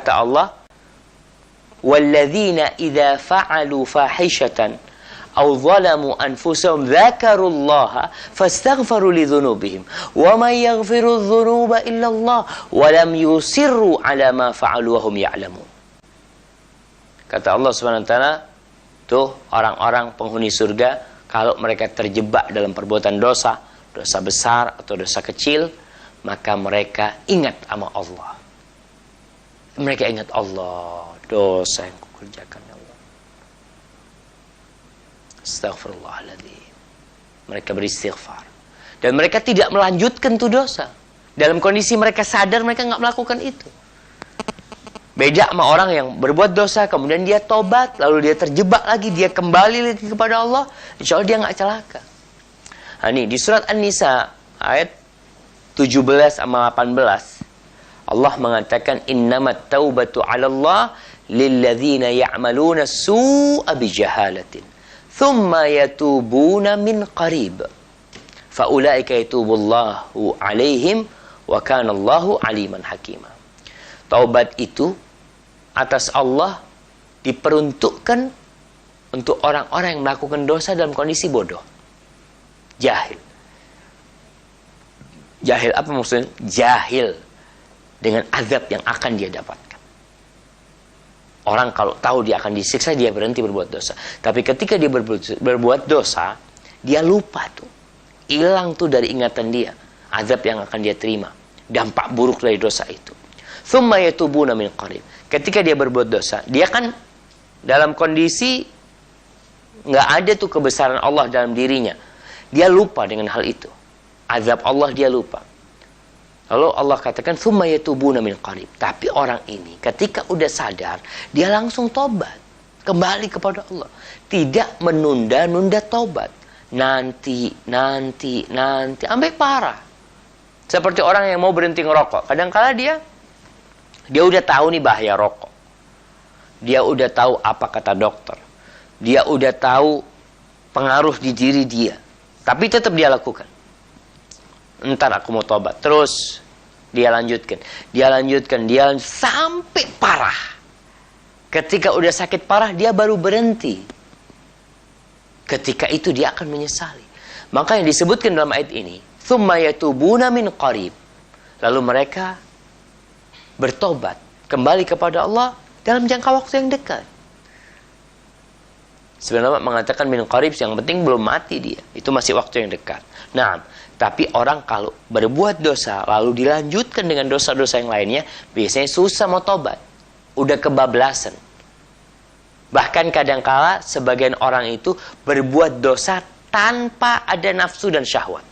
kata Allah, walladzina idza fa'alu fahishatan aw zalamu anfusahum dzakarullaha fastaghfiru lidzunubihim wa may yaghfiru dzunuba illa Allah wa lam yusirru ala ma fa'alu wa hum ya'lamun. Kata Allah Subhanahu wa taala, tuh orang-orang penghuni surga kalau mereka terjebak dalam perbuatan dosa, dosa besar atau dosa kecil, maka mereka ingat sama Allah. Mereka ingat Allah, dosa yang kukerjakan ya Allah. Astaghfirullahaladzim. Mereka beristighfar. Dan mereka tidak melanjutkan tuh dosa. Dalam kondisi mereka sadar, mereka nggak melakukan itu. Beda sama orang yang berbuat dosa, kemudian dia tobat, lalu dia terjebak lagi, dia kembali lagi kepada Allah, insya Allah dia nggak celaka. Nah, ini di surat An-Nisa ayat 17 sama 18, Allah mengatakan, innamat taubatu 'ala Allah lilladzina ya'maluna su'a bijahalatin thumma yatubuna min qarib faulaika yatubullahu 'alaihim wa kana Allahu 'aliman hakima. Taubat itu atas Allah diperuntukkan untuk orang-orang yang melakukan dosa dalam kondisi bodoh, jahil. Jahil apa maksudnya? Jahil dengan azab yang akan dia dapatkan. Orang kalau tahu dia akan disiksa, dia berhenti berbuat dosa. Tapi ketika dia berbuat dosa, dia lupa tuh. Hilang tuh dari ingatan dia azab yang akan dia terima, dampak buruk dari dosa itu. Tsumma yatubuna min qarib. Ketika dia berbuat dosa, dia kan dalam kondisi nggak ada tuh kebesaran Allah dalam dirinya. Dia lupa dengan hal itu. Azab Allah dia lupa. Lalu Allah katakan tsumma yatubuna min qarib. Tapi orang ini ketika udah sadar, dia langsung tobat, kembali kepada Allah. Tidak menunda-nunda tobat. Nanti sampai parah. Seperti orang yang mau berhenti ngerokok. Kadang-kala dia udah tahu nih bahaya rokok. Dia udah tahu apa kata dokter. Dia udah tahu pengaruh di diri dia. Tapi tetap dia lakukan. Ntar aku mau tobat. Terus dia lanjutkan. Dia sampai parah. Ketika udah sakit parah, dia baru berhenti. Ketika itu dia akan menyesali. Maka yang disebutkan dalam ayat ini, tsumma yatubuna min qarib. Lalu mereka bertobat, kembali kepada Allah dalam jangka waktu yang dekat. Sebenarnya mengatakan min qarib, yang penting belum mati dia. Itu masih waktu yang dekat. Nah, tapi orang kalau berbuat dosa lalu dilanjutkan dengan dosa-dosa yang lainnya, biasanya susah mau tobat. Udah kebablasan. Bahkan kadangkala sebagian orang itu berbuat dosa tanpa ada nafsu dan syahwat.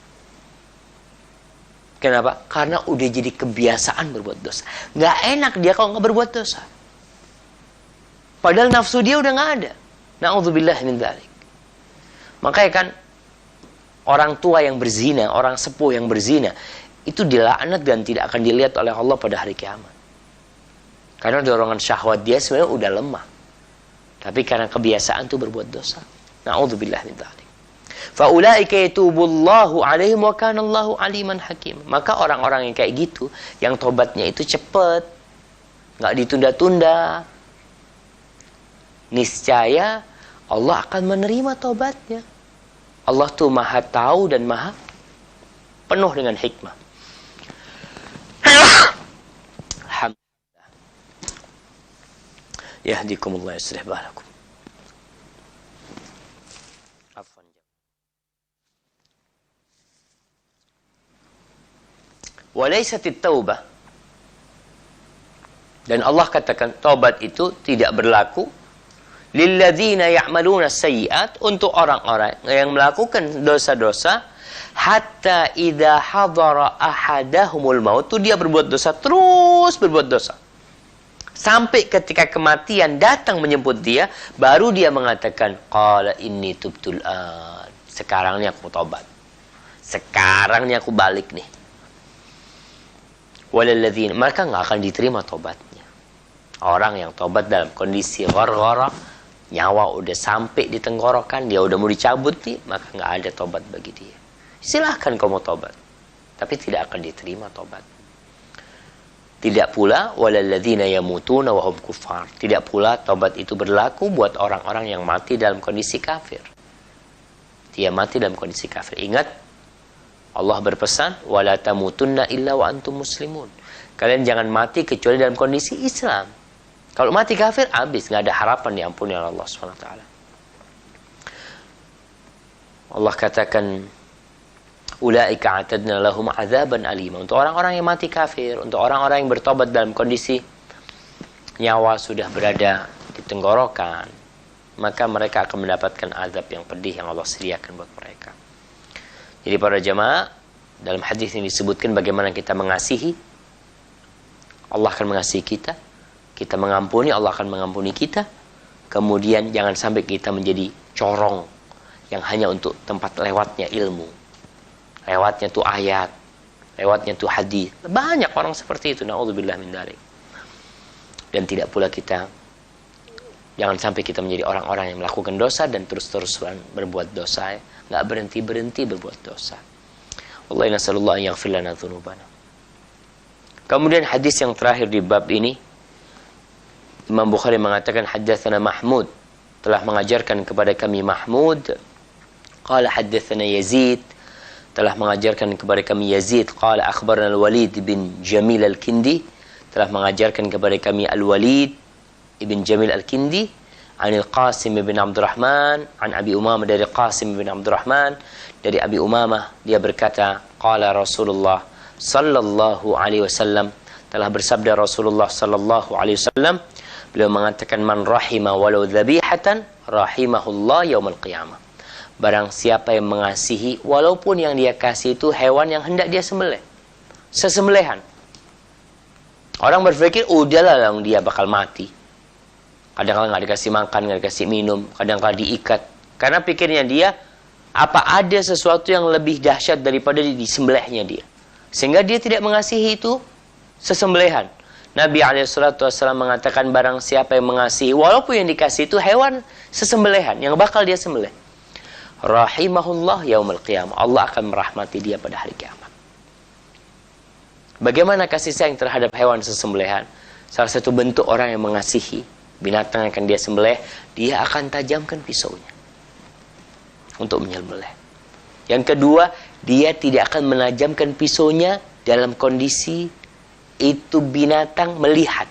Kenapa? Karena udah jadi kebiasaan berbuat dosa. Nggak enak dia kalau nggak berbuat dosa. Padahal nafsu dia udah nggak ada. Na'udzubillah min dzalik. Makanya kan orang tua yang berzina, orang sepuh yang berzina, itu dilaknat dan tidak akan dilihat oleh Allah pada hari kiamat. Karena dorongan syahwat dia sebenarnya udah lemah. Tapi karena kebiasaan tuh berbuat dosa. Na'udzubillah min dzalik. Faulaika yatubullahu 'alaihim wa kana Allahu 'aliman hakim. Maka orang-orang yang kayak gitu, yang tobatnya itu cepat, enggak ditunda-tunda, niscaya Allah akan menerima tobatnya. Allah tuh maha tahu dan maha penuh dengan hikmah. Alhamdulillah. Yahdikumullah yuslih balakum. Afwan. Walaisatit taubah. Dan Allah katakan taubat itu tidak berlaku lilladzina ya'maluna sayyi'at, untuk orang-orang yang melakukan dosa-dosa, hatta idza hadara ahadahumul maut, itu dia berbuat dosa, terus berbuat dosa sampai ketika kematian datang menjemput dia, baru dia mengatakan qala inni tubtul an, sekarang ini aku tobat, sekarang ini aku balik nih. Walalladzina, mereka nggak akan diterima tobatnya. Orang yang tobat dalam kondisi gharghara, nyawa udah sampai di tenggorokan, dia udah mau dicabut nih, maka nggak ada tobat bagi dia. Silahkan kau mau tobat, tapi tidak akan diterima tobat. Tidak pula walalladzina yamutuna wa hum kuffar. Tidak pula taubat itu berlaku buat orang-orang yang mati dalam kondisi kafir. Dia mati dalam kondisi kafir. Ingat, Allah berpesan, wala tamutunna illa wa antum muslimun. Kalian jangan mati kecuali dalam kondisi Islam. Kalau mati kafir, habis, nggak ada harapan diampuni oleh Allah SWT. Allah katakan, ulaika atadna lahum azaban alima. Untuk orang-orang yang mati kafir, untuk orang-orang yang bertobat dalam kondisi nyawa sudah berada di tenggorokan, maka mereka akan mendapatkan azab yang pedih yang Allah sediakan buat mereka. Jadi para jamaah, dalam hadis ini disebutkan bagaimana kita mengasihi. Allah akan mengasihi kita. Kita mengampuni, Allah akan mengampuni kita. Kemudian jangan sampai kita menjadi corong yang hanya untuk tempat lewatnya ilmu, lewatnya tuh ayat, lewatnya tuh hadis. Banyak orang seperti itu, naudzubillah min dzalik. Dan tidak pula kita, jangan sampai kita menjadi orang-orang yang melakukan dosa dan terus-terusan berbuat dosa, nggak berhenti-berhenti berbuat dosa. Wallahi nasallallahu an yaghfir lana dzunubana. Kemudian hadis yang terakhir di bab ini, Imam Bukhari mengatakan haddatsana Mahmud, telah mengajarkan kepada kami Mahmud. Qala haddatsana Yazid, telah mengajarkan kepada kami Yazid. Qala akhbarana Al-Walid bin Jamil Al-Kindi, telah mengajarkan kepada kami Al-Walid ibn Jamil Al-Kindi. Anil Qasim bin Abdurrahman, an Abi Umamah, dari Qasim bin Abdurrahman, dari Abi Umamah, dia berkata, qala Rasulullah sallallahu alaihi wasallam, telah bersabda Rasulullah sallallahu alaihi wasallam, beliau mengatakan, man rahima walau dzabihatan rahimahullah yaumil qiyamah. Barang siapa yang mengasihi, walaupun yang dia kasih itu hewan yang hendak dia sembelih, sesembelihan. Orang berpikir, udahlah dia bakal mati. Kadang-kadang nggak dikasih makan, nggak dikasih minum, kadang-kadang diikat. Karena pikirnya dia, apa ada sesuatu yang lebih dahsyat daripada disembelihnya dia, sehingga dia tidak mengasihi itu sesembelihan. Nabi SAW mengatakan, barang siapa yang mengasihi, walaupun yang dikasih itu hewan sesembelihan yang bakal dia sembelih, rahimahullah yaumil qiyamah, Allah akan merahmati dia pada hari kiamat. Bagaimana kasih sayang terhadap hewan sesembelihan? Salah satu bentuk orang yang mengasihi binatang yang akan dia sembelih, dia akan tajamkan pisaunya untuk menyembelih. Yang kedua, dia tidak akan menajamkan pisaunya dalam kondisi itu binatang melihat.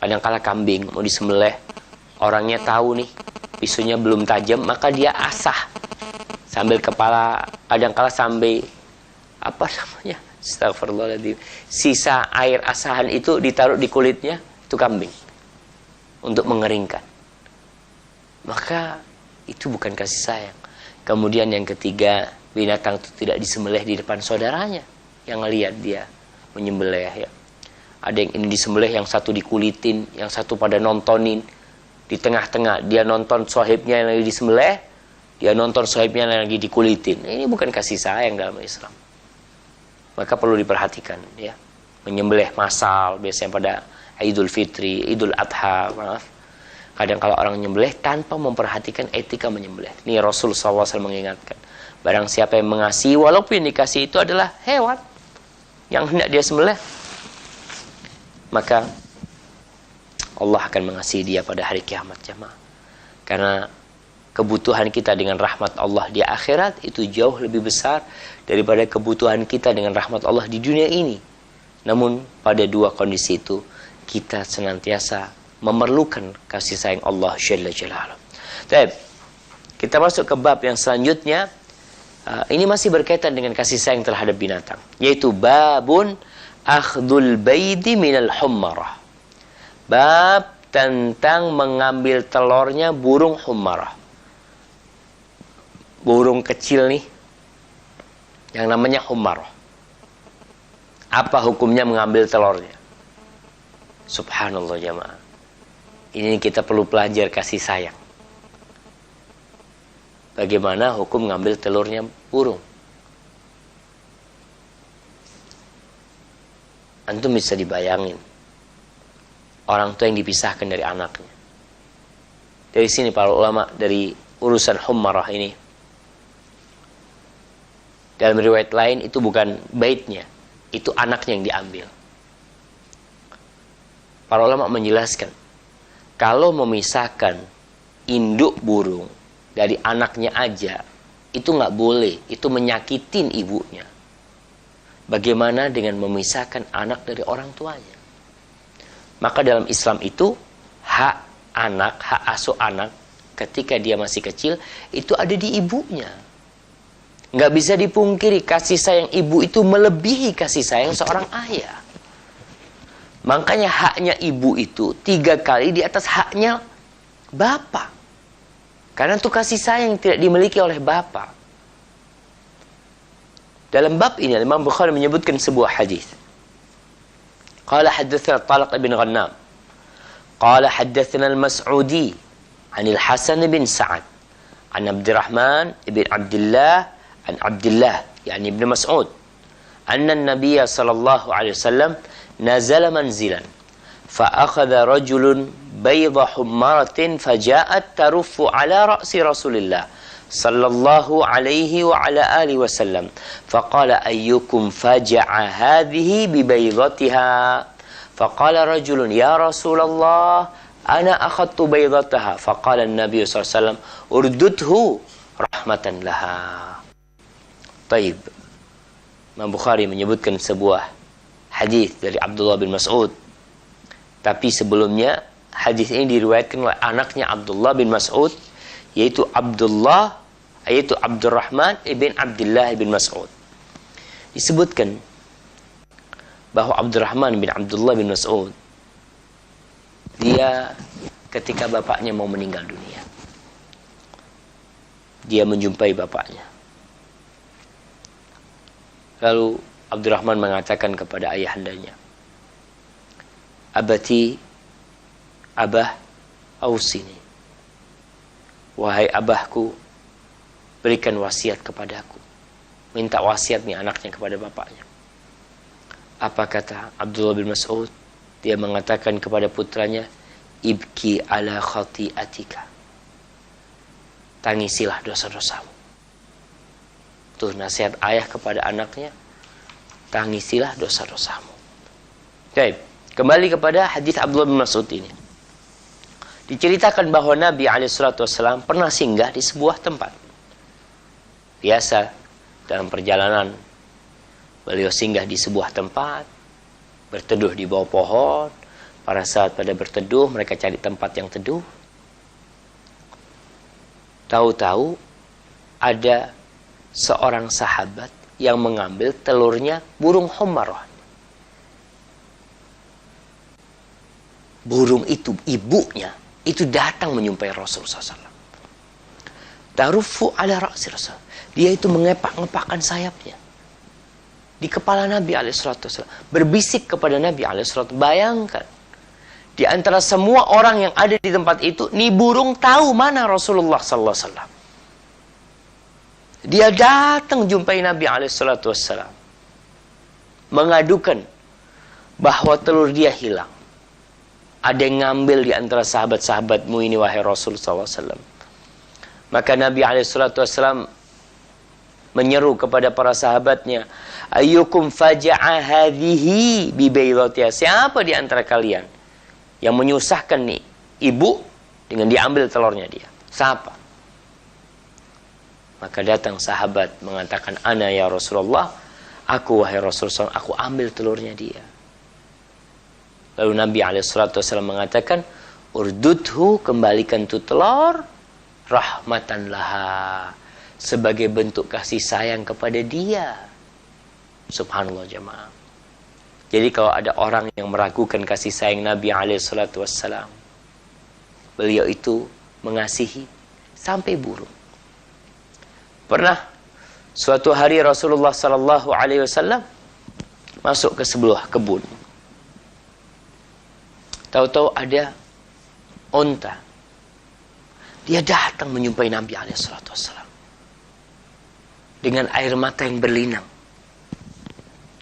Kadang-kala kambing mau disembelih, orangnya tahu nih pisaunya belum tajam, maka dia asah sambil kepala, kadang-kala sambil apa namanya, astagfirullahaladzim, sisa air asahan itu ditaruh di kulitnya itu kambing untuk mengeringkan. Maka itu bukan kasih sayang. Kemudian yang ketiga, binatang itu tidak disembelih di depan saudaranya yang ngelihat dia menyembelih, ya. Ada yang ini disembelih, yang satu dikulitin, yang satu pada nontonin. Di tengah-tengah dia nonton sahibnya yang lagi disembelih, dia nonton sahibnya yang lagi dikulitin. Ini bukan kasih sayang dalam Islam. Maka perlu diperhatikan, ya. Menyembelih massal biasanya pada Idul Fitri, Idul Adha, maaf. Kadang kalau orang menyembelih tanpa memperhatikan etika menyembelih. Ini Rasul SAW mengingatkan, barang siapa yang mengasihi, walaupun yang dikasih itu adalah hewan yang hendak dia sembelih, maka Allah akan mengasihi dia pada hari kiamat, jemaah. Karena kebutuhan kita dengan rahmat Allah di akhirat itu jauh lebih besar daripada kebutuhan kita dengan rahmat Allah di dunia ini. Namun pada dua kondisi itu kita senantiasa memerlukan kasih sayang Allah Jalla Jalaluhu. Baik, kita masuk ke bab yang selanjutnya. Ini masih berkaitan dengan kasih sayang terhadap binatang, yaitu babun akhdul baidi minal hummarah. Bab tentang mengambil telurnya burung hummarah. Burung kecil nih, yang namanya hummarah. Apa hukumnya mengambil telurnya? Subhanallah jamaah. Ini kita perlu belajar kasih sayang. Bagaimana hukum ngambil telurnya burung? Antum bisa dibayangin orang tua yang dipisahkan dari anaknya. Dari sini para ulama dari urusan hummarah ini, dalam riwayat lain itu bukan baitnya, itu anaknya yang diambil. Para ulama menjelaskan, kalau memisahkan induk burung dari anaknya aja, itu nggak boleh, itu menyakitin ibunya. Bagaimana dengan memisahkan anak dari orang tuanya? Maka dalam Islam itu, hak anak, hak asuh anak, ketika dia masih kecil, itu ada di ibunya. Nggak bisa dipungkiri, kasih sayang ibu itu melebihi kasih sayang seorang ayah. Makanya haknya ibu itu 3 kali di atas haknya bapak. Karena itu kasih sayang yang tidak dimiliki oleh bapak. Dalam bab ini Imam Bukhari menyebutkan sebuah hadis. Qala haddatsana Talaq bin Ghannam. Qala haddatsana Al-Mas'udi 'an Al-Hasan bin Sa'ad 'an Abdurrahman bin Abdullah 'an Abdullah yani Ibn Mas'ud anna an-nabiy sallallahu alaihi wasallam nazala manzilan fa akhadha rajulun bayda hummaratin faja'at taruffu ala ra'si Rasulillah sallallahu alaihi wa ala alihi wasallam faqala ayyukum faja'a hadhihi bi baydatiha faqala rajulun ya Rasulullah ana akhadtu baydataha faqala an-nabiy sallallahu alaihi wasallam urdudhu rahmatan laha. Taib. Imam Bukhari menyebutkan sebuah hadis dari Abdullah bin Mas'ud. Tapi sebelumnya hadis ini diriwayatkan oleh anaknya Abdullah bin Mas'ud, yaitu Abdurrahman ibn Abdullah bin Mas'ud. Disebutkan bahwa Abdurrahman bin Abdullah bin Mas'ud, dia ketika bapaknya mau meninggal dunia, dia menjumpai bapaknya. Lalu Abdurrahman mengatakan kepada ayahandanya, Abati, Abah, ausini. Wahai abahku, berikan wasiat kepadaku. Minta wasiat nih anaknya kepada bapaknya. Apa kata Abdullah bin Mas'ud? Dia mengatakan kepada putranya, Ibki ala khati'atika. Tangisilah dosa-dosamu. Tuh nasihat ayah kepada anaknya, tangisilah dosa-dosamu. Baik, kembali kepada hadis Abdullah bin Mas'ud ini. Diceritakan bahwa Nabi SAW pernah singgah di sebuah tempat. Biasa dalam perjalanan, beliau singgah di sebuah tempat, berteduh di bawah pohon. Pada saat pada berteduh, mereka cari tempat yang teduh. Tahu-tahu ada seorang sahabat yang mengambil telurnya burung hummarah. Burung itu, ibunya, itu datang menyumpai Rasulullah SAW. Tarufu ala ra'si Rasul. Dia itu mengepak-ngepakkan sayapnya di kepala Nabi SAW. Berbisik kepada Nabi SAW. Bayangkan, di antara semua orang yang ada di tempat itu, nih burung tahu mana Rasulullah SAW. Dia datang jumpai Nabi SAW, mengadukan bahwa telur dia hilang. Ada yang ngambil di antara sahabat-sahabatmu ini, wahai Rasul SAW. Maka Nabi SAW menyeru kepada para sahabatnya, ayyukum faja'a hadhihi bi baydatiha. Siapa di antara kalian yang menyusahkan nih ibu dengan diambil telurnya dia? Siapa? Maka datang sahabat mengatakan, ana ya Rasulullah, aku wahai Rasulullah, aku ambil telurnya dia. Lalu Nabi SAW mengatakan, urdudhu, kembalikan tu telur, rahmatan laha, sebagai bentuk kasih sayang kepada dia. Subhanallah jemaah. Jadi kalau ada orang yang meragukan kasih sayang Nabi SAW, beliau itu mengasihi sampai burung. Pernah suatu hari Rasulullah SAW masuk ke sebuah kebun. Tahu-tahu ada onta. Dia datang menyumpai Nabi SAW dengan air mata yang berlinang.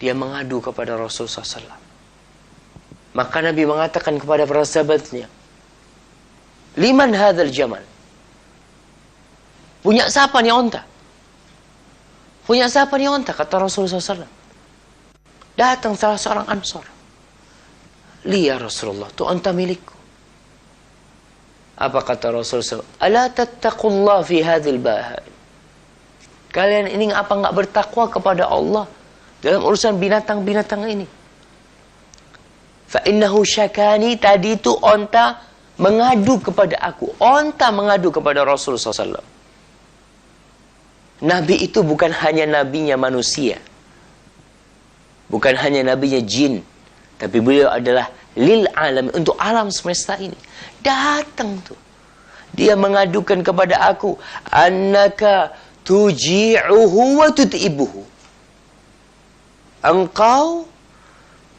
Dia mengadu kepada Rasulullah SAW. Maka Nabi mengatakan kepada para sahabatnya, liman hadzal jamal? Punya siapa nih onta? Punya siapa nih onta? Kata Rasulullah SAW. Datang salah seorang Ansor. Liya Rasulullah, tu anta milikku. Apa kata Rasulullah? Ala tattaqullah fi hadhil bahai. Kalian ini apa enggak bertakwa kepada Allah dalam urusan binatang-binatang ini? Fa innahu syakani, tadi itu onta mengadu kepada aku. Onta mengadu kepada Rasulullah SAW. Nabi itu bukan hanya nabinya manusia. Bukan hanya nabinya jin. Tapi beliau adalah lil alam, untuk alam semesta ini. Datang tuh. Dia mengadukan kepada aku. Annaka tuji'uhu wa tut'ibuhu. Engkau,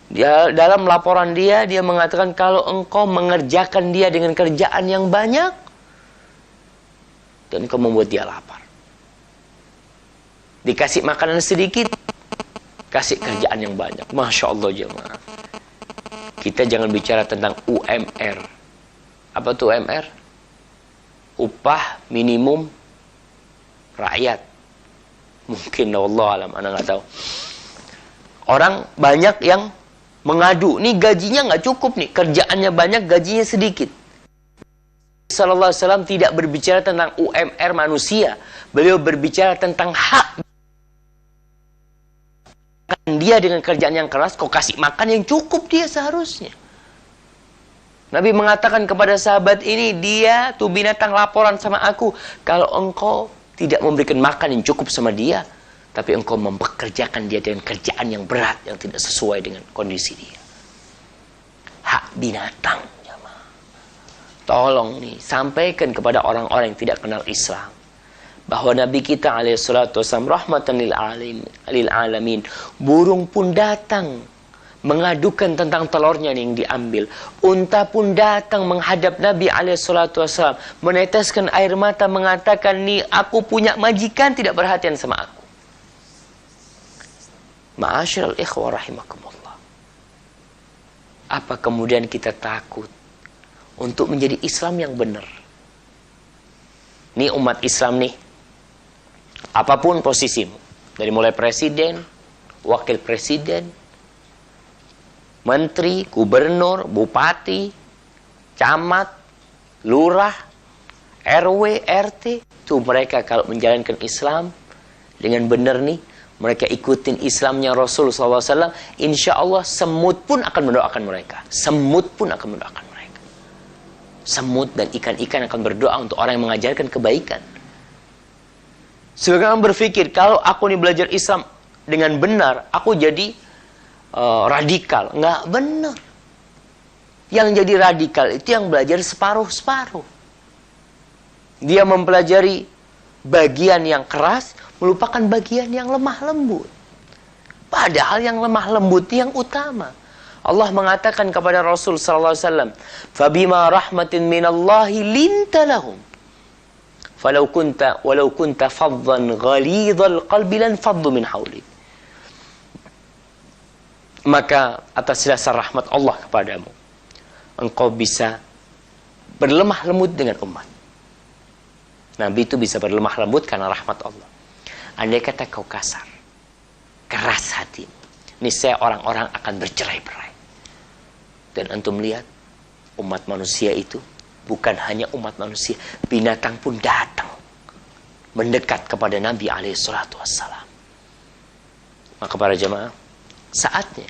dia, dalam laporan dia mengatakan kalau engkau mengerjakan dia dengan kerjaan yang banyak dan engkau membuat dia lapar. Dikasih makanan sedikit, kasih kerjaan yang banyak. Masya Allah jemaah. Kita jangan bicara tentang UMR. Apa tuh UMR? Upah minimum rakyat. Mungkin Allah alam, anda nggak tahu. Orang banyak yang mengadu, nih gajinya nggak cukup nih, kerjaannya banyak, gajinya sedikit. Sallallahu Alaihi Wasallam tidak berbicara tentang UMR manusia, beliau berbicara tentang hak dia dengan kerjaan yang keras, kau kasih makan yang cukup dia seharusnya. Nabi mengatakan kepada sahabat ini, dia tuh binatang laporan sama aku, kalau engkau tidak memberikan makan yang cukup sama dia, tapi engkau mempekerjakan dia dengan kerjaan yang berat, yang tidak sesuai dengan kondisi dia. Hak binatang. Tolong nih, sampaikan kepada orang-orang yang tidak kenal Islam bahwa Nabi kita alaihissalatu wassalam rahmatan lil alamin. Burung pun datang mengadukan tentang telurnya yang diambil. Unta pun datang menghadap Nabi alaihissalatu wassalam, meneteskan air mata, mengatakan, nih aku punya majikan tidak perhatian sama aku. Ma'asyiral ikhwah rahimakumullah. Apa kemudian kita takut untuk menjadi Islam yang benar? Nih umat Islam nih, apapun posisimu, dari mulai presiden, wakil presiden, menteri, gubernur, bupati, camat, lurah, RW, RT, tuh mereka kalau menjalankan Islam dengan benar nih, mereka ikutin Islamnya Rasul SAW, insya Allah semut pun akan mendoakan mereka. Semut pun akan mendoakan mereka. Semut dan ikan-ikan akan berdoa untuk orang yang mengajarkan kebaikan. Sebagian orang berpikir, kalau aku nih belajar Islam dengan benar, aku jadi radikal. Nggak benar. Yang jadi radikal itu yang belajar separuh-separuh. Dia mempelajari bagian yang keras, melupakan bagian yang lemah lembut. Padahal yang lemah lembut yang utama. Allah mengatakan kepada Rasul sallallahu alaihi wasallam, "Fabima rahmatin minallahi linta lahum. Walau kunta faddan ghalidhal qalbi lan faddu min hawlik." Maka atas dasar rahmat Allah kepadamu, engkau bisa berlemah lembut dengan umat. Nabi itu bisa berlemah lembut karena rahmat Allah. Andai kata kau kasar, keras hati, niscaya orang-orang akan bercerai-berai. Dan antum lihat, umat manusia itu bukan hanya umat manusia, binatang pun datang mendekat kepada Nabi alaihissalatu wassalam. Maka para jemaah, saatnya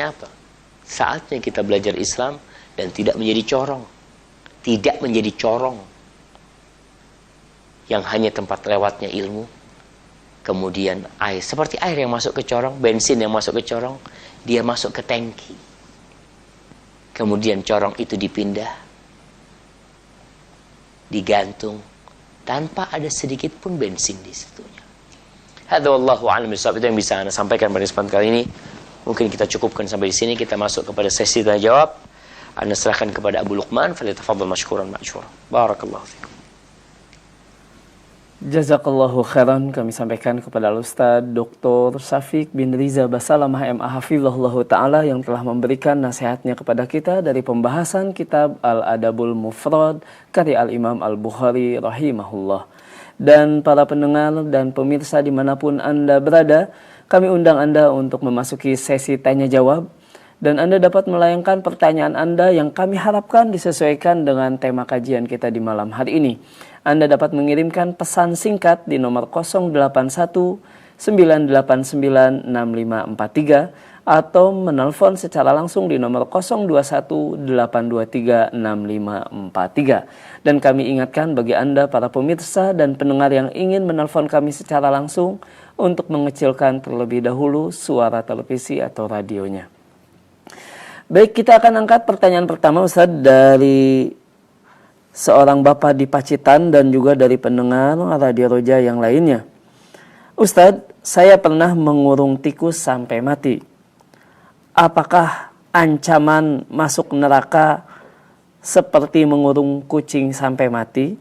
apa? Saatnya kita belajar Islam dan tidak menjadi corong. Tidak menjadi corong yang hanya tempat lewatnya ilmu, kemudian air, seperti air yang masuk ke corong, bensin yang masuk ke corong, dia masuk ke tangki, kemudian corong itu dipindah, digantung, tanpa ada sedikit pun bensin di situnya. Hadza wallahu a'lam bishawab. Itu yang bisa Anda sampaikan pada kesempatan kali ini. Mungkin kita cukupkan sampai di sini. Kita masuk kepada sesi tanya jawab. Anda serahkan kepada Abu Luqman, falyatafaddal mashkuran ma'jura. Barakallahu fikum. Jazakallahu khairan, kami sampaikan kepada Ustaz Dr. Syafiq bin Riza Basalamah MA Hafizahullah Ta'ala yang telah memberikan nasihatnya kepada kita dari pembahasan kitab Al-Adabul Mufrad karya Al-Imam Al-Bukhari rahimahullah. Dan para pendengar dan pemirsa dimanapun Anda berada, kami undang Anda untuk memasuki sesi tanya jawab dan Anda dapat melayangkan pertanyaan Anda yang kami harapkan disesuaikan dengan tema kajian kita di malam hari ini. Anda dapat mengirimkan pesan singkat di nomor 081 989 6543 atau menelpon secara langsung di nomor 021 823 6543. Dan kami ingatkan bagi Anda para pemirsa dan pendengar yang ingin menelpon kami secara langsung untuk mengecilkan terlebih dahulu suara televisi atau radionya. Baik, kita akan angkat pertanyaan pertama Ustadz dari seorang bapak di Pacitan dan juga dari pendengar Radio Roja yang lainnya. Ustadz, saya pernah mengurung tikus sampai mati. Apakah ancaman masuk neraka seperti mengurung kucing sampai mati?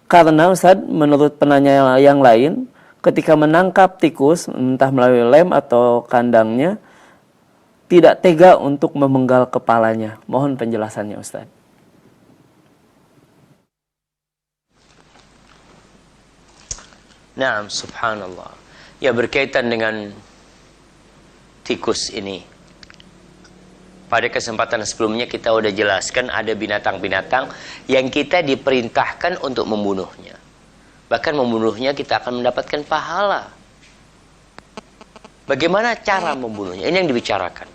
Karena Ustadz, menurut penanya yang lain, ketika menangkap tikus, entah melalui lem atau kandangnya, tidak tega untuk memenggal kepalanya. Mohon penjelasannya Ustadz. Naam, subhanallah. Ya, berkaitan dengan tikus ini. Pada kesempatan sebelumnya kita sudah jelaskan ada binatang-binatang yang kita diperintahkan untuk membunuhnya. Bahkan membunuhnya kita akan mendapatkan pahala. Bagaimana cara membunuhnya? Ini yang dibicarakan.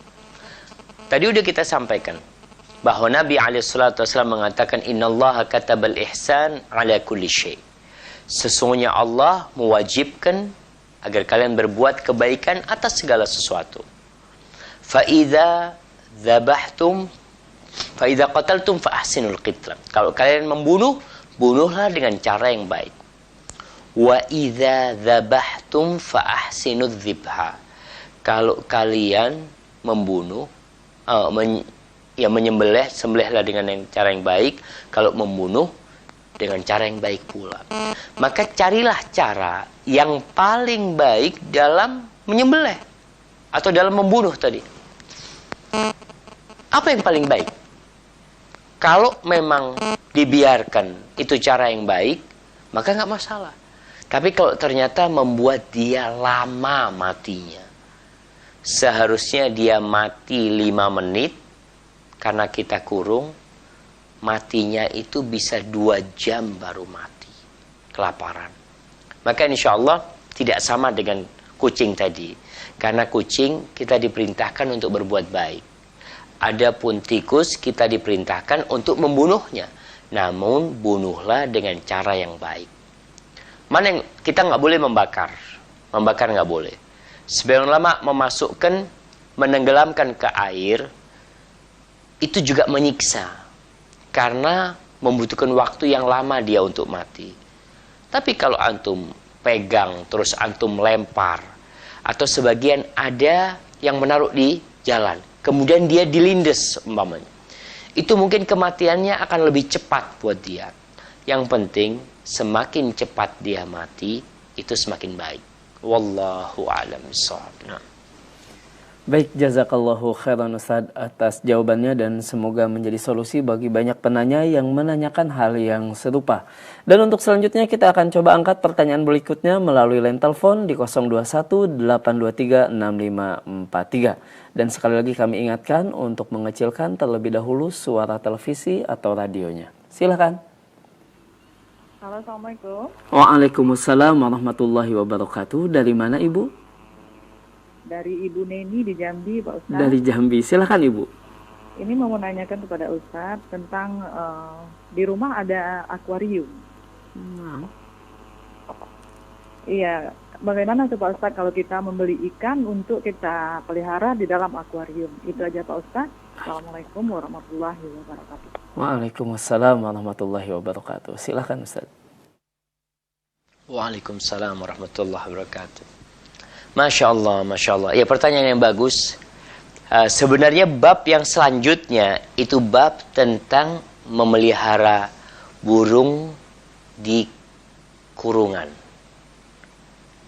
Tadi sudah kita sampaikan bahwa Nabi SAW mengatakan innallaha katabal ihsan ala kulli syai'. Sesungguhnya Allah mewajibkan agar kalian berbuat kebaikan atas segala sesuatu. Fa'idha dzabahtum fa'idha qataltum fa'ahsinul qitla. Kalau kalian membunuh, bunuhlah dengan cara yang baik. Wa idza dzabahtum fa'ahsinudz dzibha. Kalau kalian membunuh, menyembelih, sembelihlah dengan cara yang baik. Kalau membunuh, dengan cara yang baik pula. Maka carilah cara yang paling baik dalam menyembelih atau dalam membunuh tadi. Apa yang paling baik? Kalau memang dibiarkan itu cara yang baik, maka nggak masalah. Tapi kalau ternyata membuat dia lama matinya, seharusnya dia mati 5 menit karena kita kurung, matinya itu bisa 2 jam baru mati kelaparan. Maka insya Allah tidak sama dengan kucing tadi. Karena kucing kita diperintahkan untuk berbuat baik. Adapun tikus kita diperintahkan untuk membunuhnya. Namun bunuhlah dengan cara yang baik. Mana yang kita nggak boleh membakar. Membakar nggak boleh. Sebagian ulama memasukkan, menenggelamkan ke air, itu juga menyiksa. Karena membutuhkan waktu yang lama dia untuk mati. Tapi kalau antum pegang, terus antum lempar, atau sebagian ada yang menaruh di jalan, kemudian dia dilindes umpamanya, itu mungkin kematiannya akan lebih cepat buat dia. Yang penting, semakin cepat dia mati, itu semakin baik. Wallahu a'lam bishawab. Baik, jazakallahu khairan Ustaz atas jawabannya dan semoga menjadi solusi bagi banyak penanya yang menanyakan hal yang serupa. Dan untuk selanjutnya kita akan coba angkat pertanyaan berikutnya melalui line telepon di 021 823 6543. Dan sekali lagi kami ingatkan untuk mengecilkan terlebih dahulu suara televisi atau radionya. Silakan. Halo, Assalamualaikum. Waalaikumsalam warahmatullahi wabarakatuh. Dari mana Ibu? Dari Ibu Neni di Jambi, Pak Ustaz. Dari Jambi, silakan Ibu. Ini mau menanyakan kepada Ustaz tentang di rumah ada akuarium. Iya, bagaimana tuh Pak Ustaz kalau kita membeli ikan untuk kita pelihara di dalam akuarium? Itu aja Pak Ustaz. Assalamualaikum warahmatullahi wabarakatuh. Waalaikumsalam warahmatullahi wabarakatuh. Silakan Ustaz. Waalaikumsalam warahmatullahi wabarakatuh. Masya Allah, Masya Allah. Ya, pertanyaan yang bagus. Sebenarnya bab yang selanjutnya itu bab tentang memelihara burung di kurungan.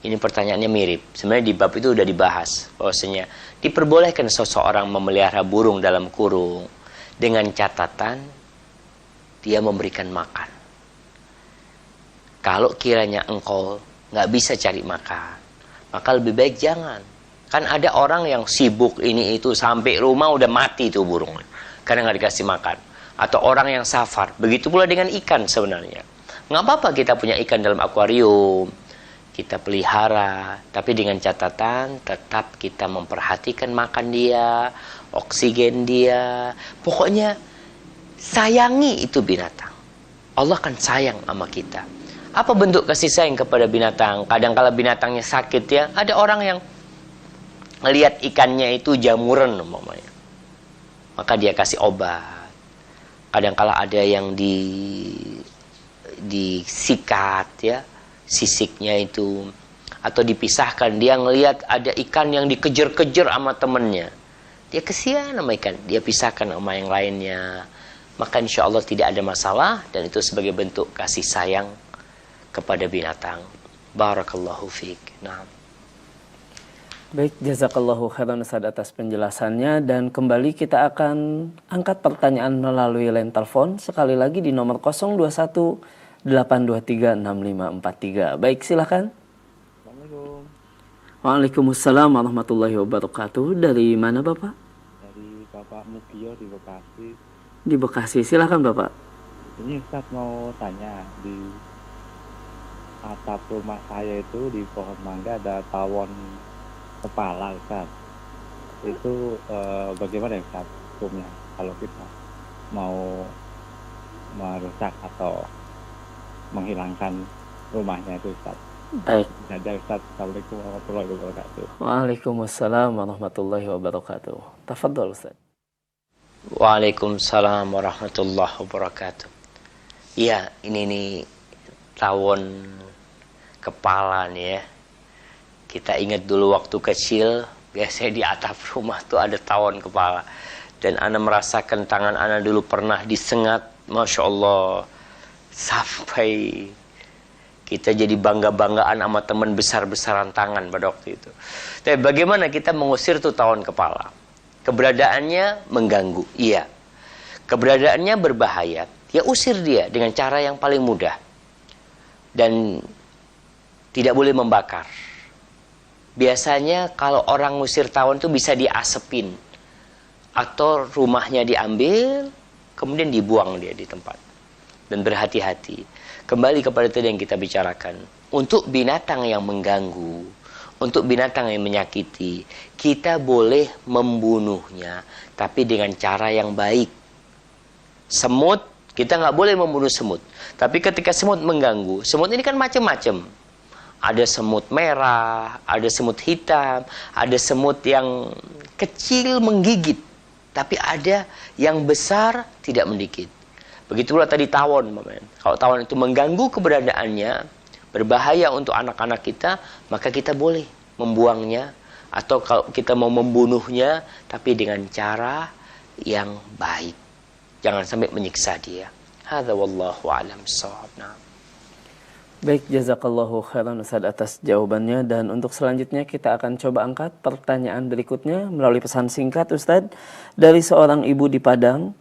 Ini pertanyaannya mirip. Sebenarnya di bab itu sudah dibahas bahwasanya diperbolehkan seseorang memelihara burung dalam kurung dengan catatan dia memberikan makan. Kalau kiranya engkau nggak bisa cari makan, maka lebih baik jangan. Kan ada orang yang sibuk ini itu sampai rumah udah mati tuh burung karena nggak dikasih makan. Atau orang yang safar. Begitu pula dengan ikan sebenarnya. Nggak apa-apa kita punya ikan dalam akuarium, kita pelihara, tapi dengan catatan tetap kita memperhatikan makan dia, oksigen dia. Pokoknya sayangi itu binatang. Allah kan sayang sama kita. Apa bentuk kasih sayang kepada binatang? Kadang-kala binatangnya sakit ya. Ada orang yang ngelihat ikannya itu jamuran umpamanya, maka dia kasih obat. Kadang-kala ada yang disikat ya, sisiknya itu, atau dipisahkan. Dia ngelihat ada ikan yang dikejar-kejar sama temennya, dia kesian sama ikan, dia pisahkan sama yang lainnya. Maka insya Allah tidak ada masalah, dan itu sebagai bentuk kasih sayang kepada binatang. Barakallahu fiik. Nah. Baik, jazakallahu khairan Ustaz atas penjelasannya, dan kembali kita akan angkat pertanyaan melalui line telepon sekali lagi di nomor 021 823 6543. Baik, silakan. Assalamualaikum. Waalaikumsalam warahmatullahi wabarakatuh. Dari mana Bapak? Dari Bapak Mugio di Bekasi. Di Bekasi, silakan Bapak. Ini Ustaz mau tanya, di atap rumah saya itu di pohon mangga ada tawon kepala Ustaz. Itu bagaimana Ustaz hukumnya kalau kita mau merusak atau menghilangkan rumahnya itu Ustaz? Baik. Ada Ustaz. Assalamualaikum warahmatullahi wabarakatuh. Waalaikumsalam warahmatullahi wabarakatuh. Tafadhol Ustaz. Waalaikumsalam warahmatullahi wabarakatuh. Iya, ini nih tawon kepala nih ya. Kita ingat dulu waktu kecil, biasanya di atap rumah tuh ada tawon kepala. Dan ana merasakan tangan ana dulu pernah disengat, Masya Allah. Sampai kita jadi bangga-banggaan sama teman besar-besaran tangan pada waktu itu. Tapi bagaimana kita mengusir tuh tawon kepala? Keberadaannya mengganggu, iya. Keberadaannya berbahaya, ya usir dia dengan cara yang paling mudah. Dan tidak boleh membakar. Biasanya kalau orang ngusir tawon itu bisa diasepin. Atau rumahnya diambil, kemudian dibuang dia di tempat. Dan berhati-hati. Kembali kepada tadi yang kita bicarakan. Untuk binatang yang mengganggu, untuk binatang yang menyakiti, kita boleh membunuhnya, tapi dengan cara yang baik. Semut, kita nggak boleh membunuh semut. Tapi ketika semut mengganggu, semut ini kan macam-macam. Ada semut merah, ada semut hitam, ada semut yang kecil menggigit, tapi ada yang besar tidak menggigit. Begitu pula tadi tawon. Kalau tawon itu mengganggu keberadaannya, berbahaya untuk anak-anak kita, maka kita boleh membuangnya. Atau kalau kita mau membunuhnya, tapi dengan cara yang baik. Jangan sampai menyiksa dia. Hadza wallahu a'lam bissawab. Baik, jazakallahu khairan Ustaz atas jawabannya. Dan untuk selanjutnya kita akan coba angkat pertanyaan berikutnya melalui pesan singkat Ustaz dari seorang ibu di Padang.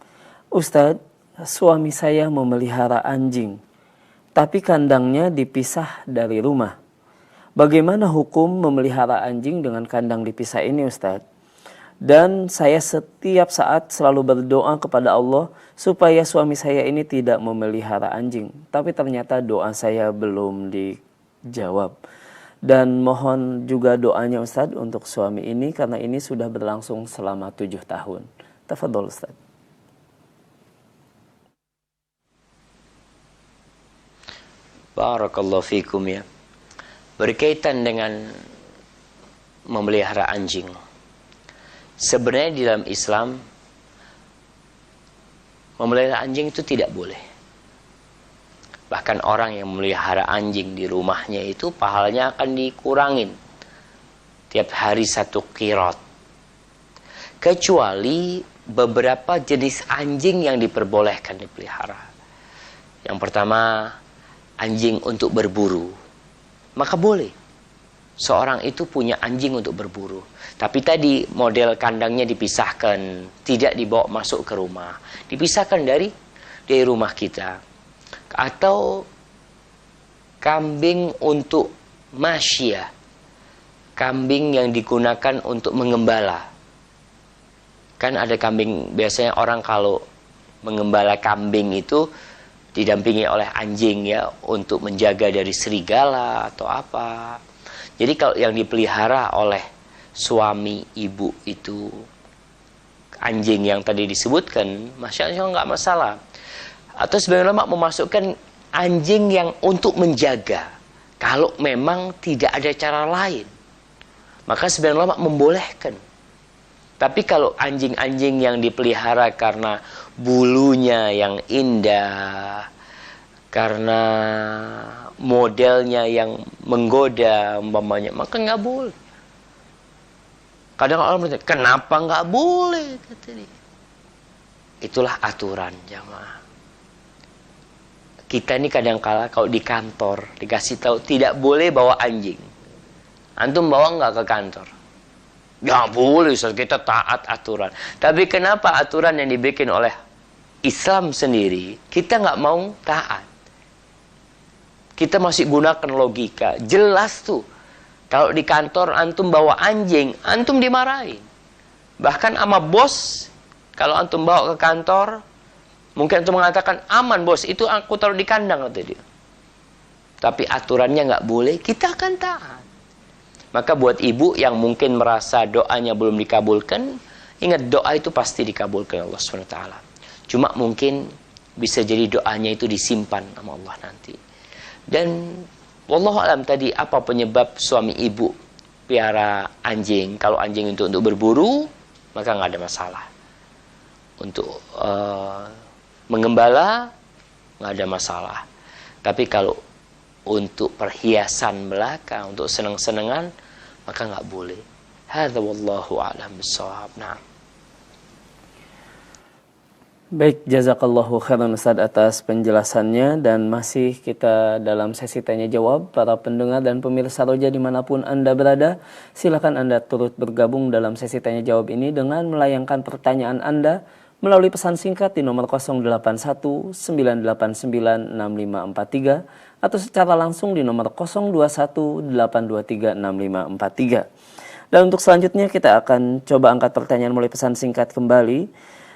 Ustaz, suami saya memelihara anjing, tapi kandangnya dipisah dari rumah. Bagaimana hukum memelihara anjing dengan kandang dipisah ini Ustaz? Dan saya setiap saat selalu berdoa kepada Allah supaya suami saya ini tidak memelihara anjing. Tapi ternyata doa saya belum dijawab. Dan mohon juga doanya Ustaz untuk suami ini, karena ini sudah berlangsung selama 7 tahun. Tafadhol Ustaz. Barakallahu fikum ya. Berkaitan dengan memelihara anjing. Sebenarnya di dalam Islam, memelihara anjing itu tidak boleh. Bahkan orang yang memelihara anjing di rumahnya itu pahalanya akan dikurangin. Tiap hari 1 qirat. Kecuali beberapa jenis anjing yang diperbolehkan dipelihara. Yang pertama, anjing untuk berburu. Maka boleh seorang itu punya anjing untuk berburu. Tapi tadi model kandangnya dipisahkan, tidak dibawa masuk ke rumah. Dipisahkan dari rumah kita. Atau kambing untuk masyia. kambing yang digunakan untuk mengembala. Kan ada kambing, biasanya orang kalau mengembala kambing itu didampingi oleh anjing ya, untuk menjaga dari serigala atau apa. Jadi kalau yang dipelihara oleh suami ibu itu anjing yang tadi disebutkan, masya Allah nggak masalah. Atau sebagian ulama memasukkan anjing yang untuk menjaga, kalau memang tidak ada cara lain, maka sebagian ulama membolehkan. Tapi kalau anjing-anjing yang dipelihara karena bulunya yang indah, karena modelnya yang menggoda umpamanya, maka nggak boleh. Kadang orang bertanya, kenapa nggak boleh? Kata dia. Itulah aturan jamaah. Kita ini kadang-kala kalau di kantor dikasih tahu tidak boleh bawa anjing. Antum bawa nggak ke kantor? Nggak boleh, Ustaz, kita taat aturan. Tapi kenapa aturan yang dibikin oleh Islam sendiri kita nggak mau taat? Kita masih gunakan logika. Jelas tuh, kalau di kantor antum bawa anjing, antum dimarahin. Bahkan sama bos, kalau antum bawa ke kantor, mungkin antum mengatakan, aman bos, itu aku taruh di kandang, kata dia. Tapi aturannya nggak boleh, kita akan taat. Maka buat ibu yang mungkin merasa doanya belum dikabulkan, ingat doa itu pasti dikabulkan Allah SWT. Cuma mungkin bisa jadi doanya itu disimpan sama Allah nanti. Dan wallahu alam tadi apa penyebab suami ibu piara anjing? Kalau anjing itu untuk berburu, maka nggak ada masalah. Untuk mengembala, nggak ada masalah. Tapi kalau untuk perhiasan belaka, untuk senang-senangan, maka nggak boleh. Hadza wallahu a'lam bissawab. Nah. Baik, jazakallahu khairan Ustaz atas penjelasannya, dan masih kita dalam sesi tanya jawab. Para pendengar dan pemirsa Roja dimanapun Anda berada, silakan Anda turut bergabung dalam sesi tanya jawab ini dengan melayangkan pertanyaan Anda melalui pesan singkat di nomor 081 989 6543 atau secara langsung di nomor 021 823 6543. Dan untuk selanjutnya kita akan coba angkat pertanyaan melalui pesan singkat kembali.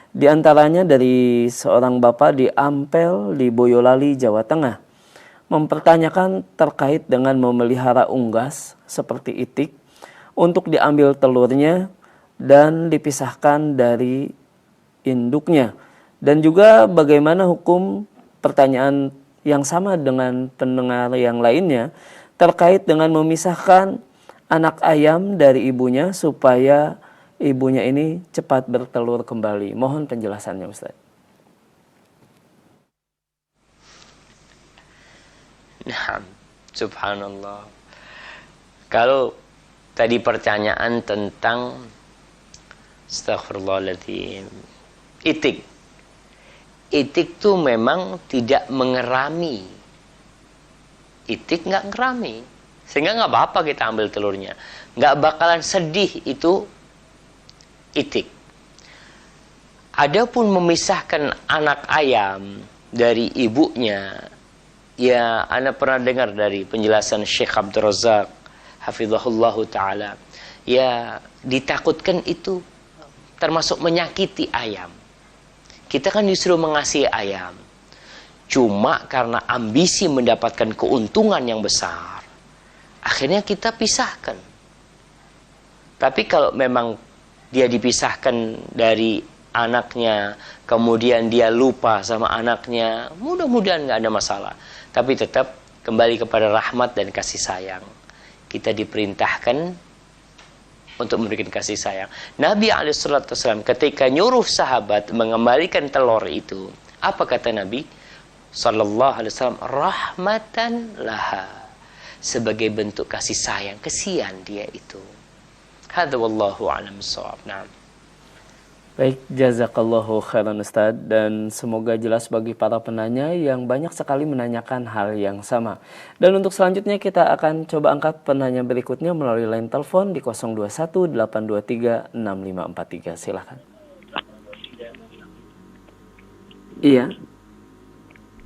Di antaranya dari seorang bapak di Ampel di Boyolali, Jawa Tengah, mempertanyakan terkait dengan memelihara unggas seperti itik untuk diambil telurnya dan dipisahkan dari induknya, dan juga bagaimana hukum pertanyaan yang sama dengan pendengar yang lainnya terkait dengan memisahkan anak ayam dari ibunya supaya ibunya ini cepat bertelur kembali. Mohon penjelasannya, Ustaz. Nah, subhanallah. Kalau tadi pertanyaan tentang astaghfirullahaladzim, itik. Itik tuh memang tidak mengerami. Itik nggak ngerami. Sehingga nggak apa-apa kita ambil telurnya. Nggak bakalan sedih itu itik. Adapun memisahkan anak ayam dari ibunya, ya Anda pernah dengar dari penjelasan Syekh Abdul Razak hafizahullahu ta'ala, ya ditakutkan itu termasuk menyakiti ayam. Kita kan disuruh mengasihi ayam, cuma karena ambisi mendapatkan keuntungan yang besar, akhirnya kita pisahkan. Tapi kalau memang dia dipisahkan dari anaknya, kemudian dia lupa sama anaknya, mudah-mudahan nggak ada masalah. Tapi tetap kembali kepada rahmat dan kasih sayang. Kita diperintahkan untuk memberikan kasih sayang. Nabi SAW ketika nyuruh sahabat mengembalikan telur itu, apa kata Nabi SAW? Rahmatan laha, sebagai bentuk kasih sayang, kesian dia itu. Hadza wallahu a'lam bissawab. Nah. Baik, jazakallahu khairan Ustaz, dan semoga jelas bagi para penanya yang banyak sekali menanyakan hal yang sama. Dan untuk selanjutnya kita akan coba angkat penanya berikutnya melalui line telepon di 021 823 6543. Silakan. Iya.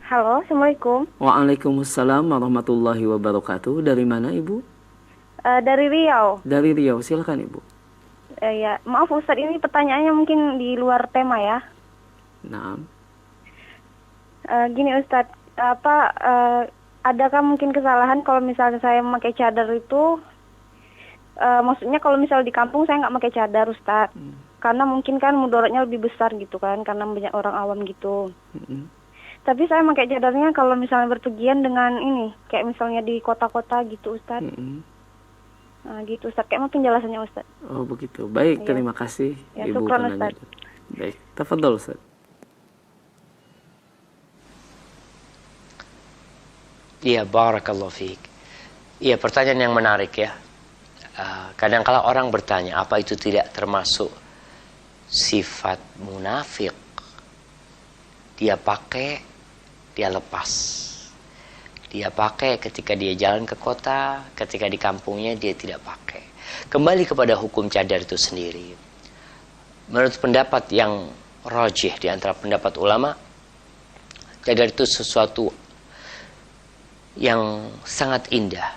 Halo, Assalamualaikum. Waalaikumsalam warahmatullahi wabarakatuh. Dari mana Ibu? Dari Riau. Dari Riau, silakan Ibu. Ya, maaf Ustadz, ini pertanyaannya mungkin di luar tema ya. Nah, Gini Ustadz, adakah mungkin kesalahan kalau misalnya saya memakai cadar itu, maksudnya kalau misalnya di kampung saya nggak pakai cadar Ustadz, karena mungkin kan mudaratnya lebih besar gitu kan, karena banyak orang awam gitu. Tapi saya pakai cadarnya kalau misalnya berpergian dengan ini, kayak misalnya di kota-kota gitu Ustadz. Nah, gitu Ustadz, kayak mau penjelasannya Ustadz. oh begitu. Baik, Iya. terima kasih Ya, Ibu syukran, penanya. Ustaz. Baik, tafadhol Ustaz. Iya, barakallahu fiik. Iya, pertanyaan yang menarik ya. Kadang-kala orang bertanya, apa itu tidak termasuk sifat munafik? Dia pakai, dia lepas. Dia pakai ketika dia jalan ke kota, ketika di kampungnya dia tidak pakai. Kembali kepada hukum cadar itu sendiri. Menurut pendapat yang rajih di antara pendapat ulama, cadar itu sesuatu yang sangat indah.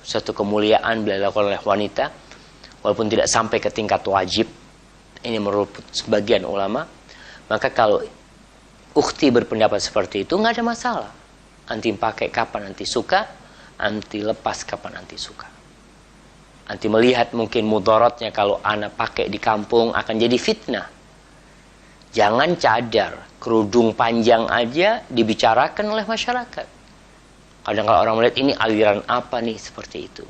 Suatu kemuliaan bila dilakukan oleh wanita, walaupun tidak sampai ke tingkat wajib. Ini menurut sebagian ulama. Maka kalau ukhti berpendapat seperti itu, nggak ada masalah. Anti pakai kapan nanti suka, anti lepas kapan nanti suka. Anti melihat mungkin mudaratnya kalau anak pakai di kampung akan jadi fitnah. Jangan cadar, kerudung panjang aja dibicarakan oleh masyarakat. Kadang-kadang orang melihat ini aliran apa nih, seperti itu.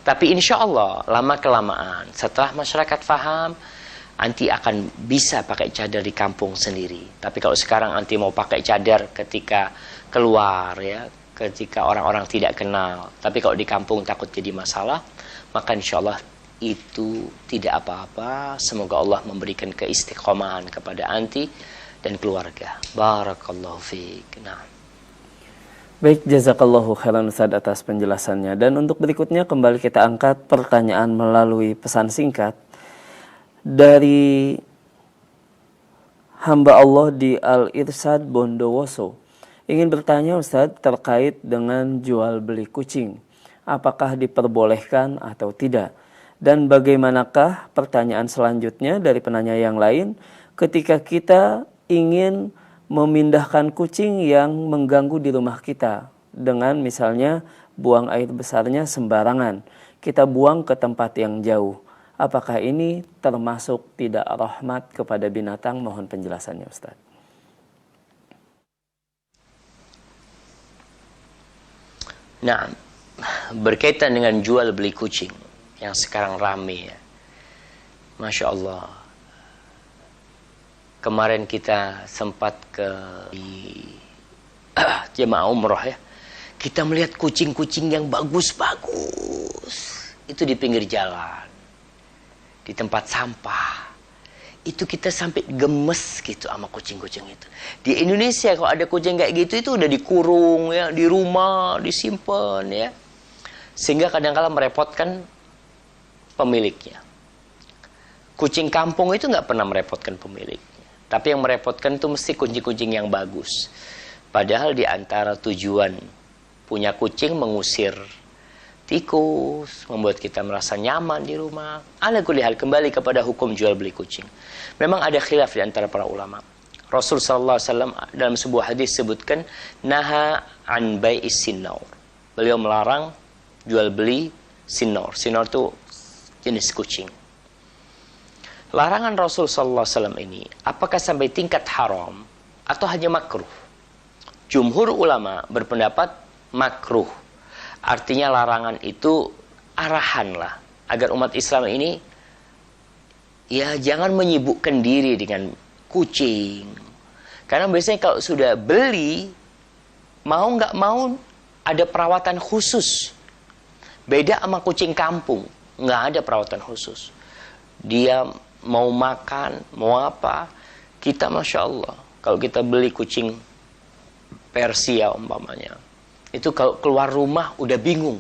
Tapi insya Allah lama-kelamaan setelah masyarakat faham, anti akan bisa pakai cadar di kampung sendiri. Tapi kalau sekarang anti mau pakai cadar ketika keluar ya, ketika orang-orang tidak kenal, tapi kalau di kampung takut jadi masalah, maka insya Allah itu tidak apa-apa. Semoga Allah memberikan keistiqomahan kepada anti dan keluarga. Barakallahu fiik. Nah. Baik, jazakallahu khairan Ustaz atas penjelasannya. Dan untuk berikutnya kembali kita angkat pertanyaan melalui pesan singkat dari hamba Allah di Al-Irsyad Bondowoso. Ingin bertanya Ustaz terkait dengan jual beli kucing. Apakah diperbolehkan atau tidak? Dan bagaimanakah pertanyaan selanjutnya dari penanya yang lain ketika kita ingin memindahkan kucing yang mengganggu di rumah kita dengan misalnya buang air besarnya sembarangan, kita buang ke tempat yang jauh. Apakah ini termasuk tidak rahmat kepada binatang? Mohon penjelasannya Ustaz. Nah, berkaitan dengan jual beli kucing yang sekarang rame ya. Masya Allah. Kemarin kita sempat ke jemaah umroh ya. Kita melihat kucing-kucing yang bagus-bagus. Itu di pinggir jalan. Di tempat sampah. Itu kita sampai gemes gitu sama kucing-kucing itu. Di Indonesia kalau ada kucing kayak gitu itu udah dikurung ya, di rumah, disimpan ya. Sehingga kadang-kala merepotkan pemiliknya. Kucing kampung itu nggak pernah merepotkan pemiliknya. Tapi yang merepotkan itu mesti kucing-kucing yang bagus. Padahal di antara tujuan punya kucing mengusir tikus, membuat kita merasa nyaman di rumah. Ala kulli hal, kembali kepada hukum jual beli kucing. Memang ada khilaf di antara para ulama. Rasul sallallahu alaihi wasallam dalam sebuah hadis sebutkan naha an bai'is sinnaur. Beliau melarang jual beli sinnaur. Sinnaur itu jenis kucing. Larangan Rasul sallallahu alaihi wasallam ini apakah sampai tingkat haram atau hanya makruh? Jumhur ulama berpendapat makruh. Artinya larangan itu arahan lah agar umat Islam ini ya jangan menyibukkan diri dengan kucing. Karena biasanya kalau sudah beli, mau nggak mau ada perawatan khusus. Beda sama kucing kampung, nggak ada perawatan khusus. Dia mau makan, mau apa, kita Masya Allah, kalau kita beli kucing Persia umpamanya, itu kalau keluar rumah udah bingung.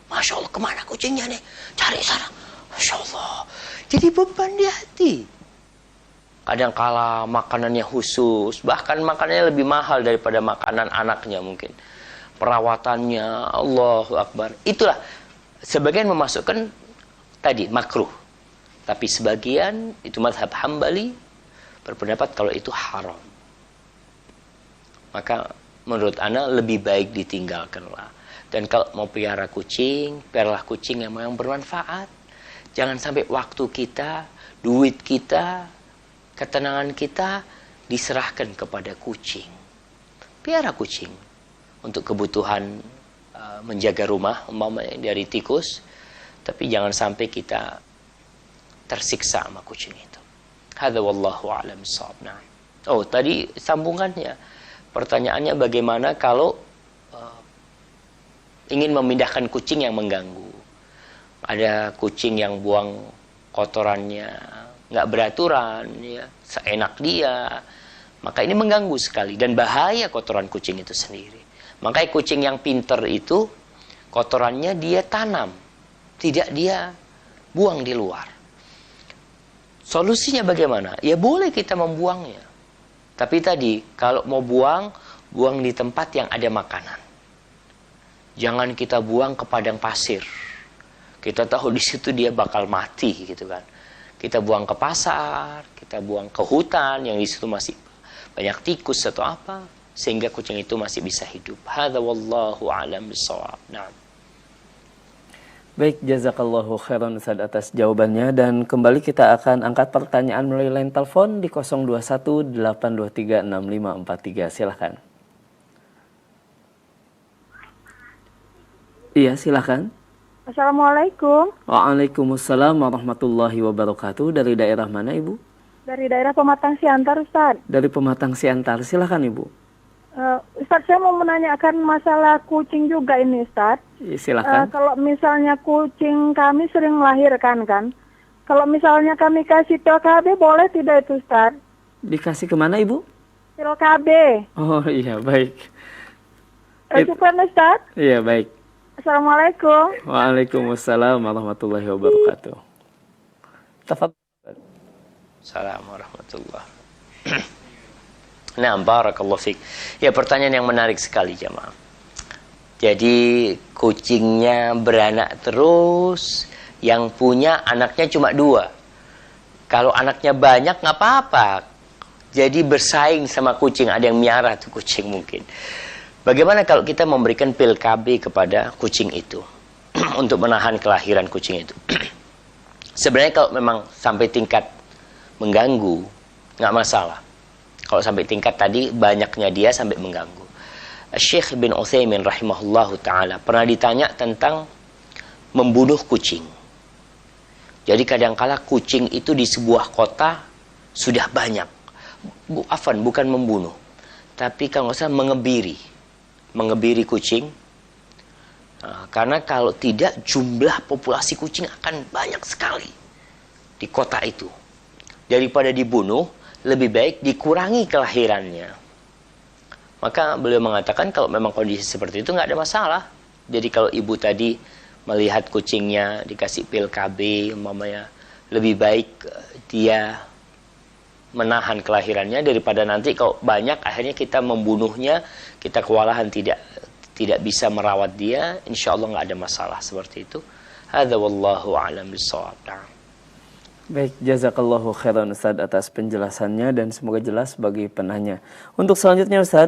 Masya Allah, kemana kucingnya nih? Cari sana. Masya Allah. Jadi beban di hati. Kadang-kala makanannya khusus. Bahkan makanannya lebih mahal daripada makanan anaknya mungkin. Perawatannya, Allahu Akbar. Itulah Sebagian memasukkan tadi makruh, tapi sebagian itu mazhab Hambali berpendapat kalau itu haram. Maka menurut ana lebih baik ditinggalkanlah. Dan kalau mau pelihara kucing, peliharalah kucing yang memang bermanfaat. Jangan sampai waktu kita, duit kita, ketenangan kita diserahkan kepada kucing. Pelihara kucing untuk kebutuhan menjaga rumah umpamanya dari tikus, tapi jangan sampai kita tersiksa sama kucing itu. Hadza wallahu a'lam bissawab. Oh, tadi sambungannya. Pertanyaannya bagaimana kalau ingin memindahkan kucing yang mengganggu. Ada kucing yang buang kotorannya nggak beraturan, ya, seenak dia. Maka ini mengganggu sekali dan bahaya kotoran kucing itu sendiri. Makanya kucing yang pinter itu kotorannya dia tanam, tidak dia buang di luar. Solusinya bagaimana? Ya boleh kita membuangnya. Tapi tadi kalau mau buang, buang di tempat yang ada makanan. Jangan kita buang ke padang pasir. Kita tahu di situ dia bakal mati gitu kan. Kita buang ke pasar, kita buang ke hutan yang di situ masih banyak tikus atau apa, sehingga kucing itu masih bisa hidup. Hadza wallahu a'lam bissawab. Nah. Baik, jazakallahu khairan Ustaz atas jawabannya, dan kembali kita akan angkat pertanyaan melalui line telepon di 021 823 6543. Silakan. Iya, silakan. Assalamualaikum. Waalaikumsalam warahmatullahi wabarakatuh. Dari daerah mana, Ibu? Dari daerah Pematang Siantar, Ustaz. Dari Pematang Siantar. Silakan, Ibu. Ustaz, saya mau menanyakan masalah kucing juga ini, Ustaz. Silakan. Kalau misalnya kucing kami sering melahirkan kan, kalau misalnya kami kasih pil KB boleh tidak itu, Ustaz? Dikasih kemana, Ibu? Pil KB. Oh iya, baik. Syukur, Ustaz. Iya, baik. Assalamualaikum. Waalaikumsalam warahmatullahi wabarakatuh. Tafadhal. Assalamualaikum warahmatullahi. Nah, barakallahu fiik. Ya, pertanyaan yang menarik sekali jemaah. Jadi kucingnya beranak terus, yang punya anaknya cuma 2. Kalau anaknya banyak nggak apa-apa. Jadi bersaing sama kucing, ada yang miara tuh kucing mungkin. Bagaimana kalau kita memberikan pil KB kepada kucing itu untuk menahan kelahiran kucing itu? Sebenarnya kalau memang sampai tingkat mengganggu, nggak masalah. Kalau sampai tingkat tadi banyaknya dia sampai mengganggu. Syekh bin Utsaimin rahimahullahu taala pernah ditanya tentang membunuh kucing. Jadi kadangkala kucing itu di sebuah kota sudah banyak. Bukan membunuh, tapi kalau nggak salah mengebiri kucing. Karena kalau tidak jumlah populasi kucing akan banyak sekali di kota itu. Daripada dibunuh, lebih baik dikurangi kelahirannya. Maka beliau mengatakan kalau memang kondisi seperti itu nggak ada masalah. Jadi kalau ibu tadi melihat kucingnya dikasih pil KB, umpamanya, lebih baik dia menahan kelahirannya daripada nanti kalau banyak akhirnya kita membunuhnya, kita kewalahan tidak bisa merawat dia. Insya Allah nggak ada masalah seperti itu. Hadza wallahu a'lam bissawab. Baik, jazakallahu khairan Ustaz atas penjelasannya dan semoga jelas bagi penanya. Untuk selanjutnya Ustaz,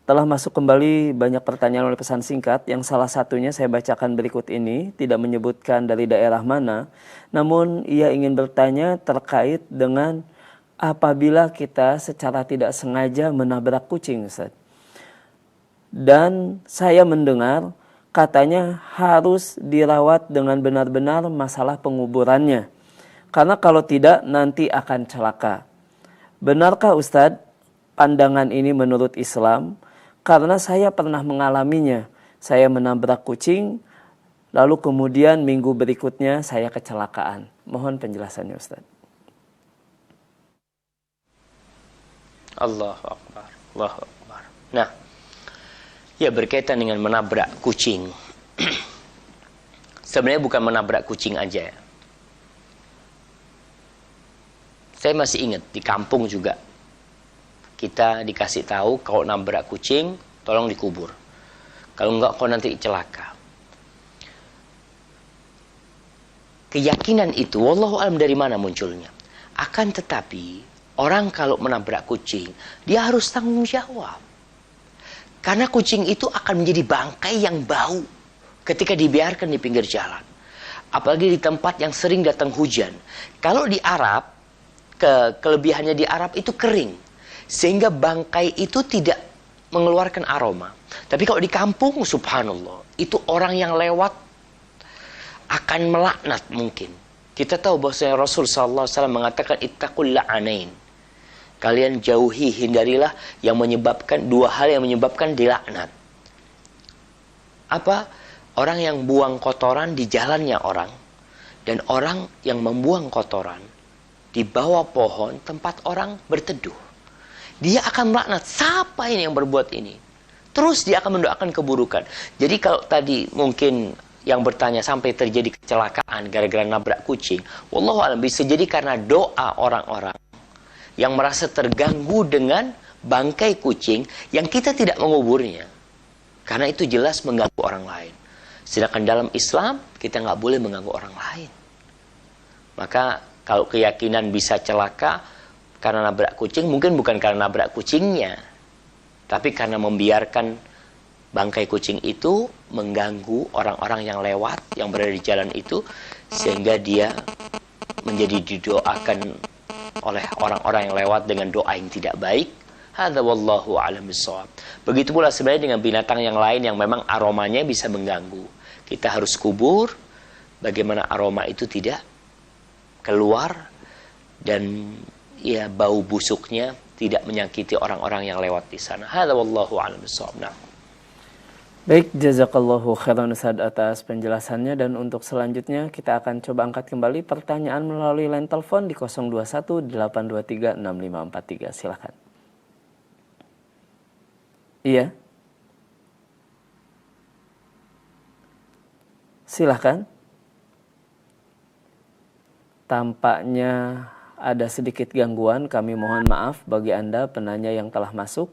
telah masuk kembali banyak pertanyaan oleh pesan singkat, yang salah satunya saya bacakan berikut ini, tidak menyebutkan dari daerah mana, namun ia ingin bertanya terkait dengan apabila kita secara tidak sengaja menabrak kucing, Ustaz. Dan saya mendengar katanya harus dirawat dengan benar-benar masalah penguburannya. Karena kalau tidak nanti akan celaka. Benarkah Ustaz pandangan ini menurut Islam? Karena saya pernah mengalaminya. Saya menabrak kucing, lalu kemudian minggu berikutnya saya kecelakaan. Mohon penjelasannya Ustaz. Allahu Akbar, Allahu Akbar. Nah, ya berkaitan dengan menabrak kucing. Sebenarnya bukan menabrak kucing aja. Saya masih ingat di kampung juga kita dikasih tahu kalau nabrak kucing tolong dikubur. Kalau enggak kau nanti celaka. keyakinan itu, wallahu alam dari mana munculnya. Akan tetapi, orang kalau menabrak kucing, dia harus tanggung jawab. Karena kucing itu akan menjadi bangkai yang bau ketika dibiarkan di pinggir jalan. Apalagi di tempat yang sering datang hujan. Kalau di Arab, kelebihannya di Arab itu kering. Sehingga bangkai itu tidak mengeluarkan aroma. Tapi kalau di kampung, subhanallah, itu orang yang lewat akan melaknat mungkin. Kita tahu bahwa Rasul SAW mengatakan ittaqul la'anain. Kalian jauhi, hindarilah yang menyebabkan dua hal yang menyebabkan dilaknat. Apa? Orang yang buang kotoran di jalannya orang, dan orang yang membuang kotoran di bawah pohon tempat orang berteduh. Dia akan melaknat, siapa ini yang berbuat ini? Terus dia akan mendoakan keburukan. Jadi kalau tadi mungkin yang bertanya sampai terjadi kecelakaan gara-gara nabrak kucing, wallahu alam bisa jadi karena doa orang-orang yang merasa terganggu dengan bangkai kucing yang kita tidak menguburnya. Karena itu jelas mengganggu orang lain. Sedangkan dalam Islam kita nggak boleh mengganggu orang lain. Maka kalau keyakinan bisa celaka karena nabrak kucing, mungkin bukan karena nabrak kucingnya, tapi karena membiarkan bangkai kucing itu mengganggu orang-orang yang lewat, yang berada di jalan itu, sehingga dia menjadi didoakan oleh orang-orang yang lewat dengan doa yang tidak baik. Hadza wallahu a'lam bissawab. Begitu pula sebenarnya dengan binatang yang lain yang memang aromanya bisa mengganggu. Kita harus kubur bagaimana aroma itu tidak keluar dan ya bau busuknya tidak menyakiti orang-orang yang lewat di sana. Hadza wallahu a'lam bissawab. Nah. Baik, jazakallahu khairan Ustaz atas penjelasannya, dan untuk selanjutnya kita akan coba angkat kembali pertanyaan melalui line telepon di 021 823 6543. Silakan. Iya. Silakan. Tampaknya ada sedikit gangguan, kami mohon maaf bagi Anda penanya yang telah masuk.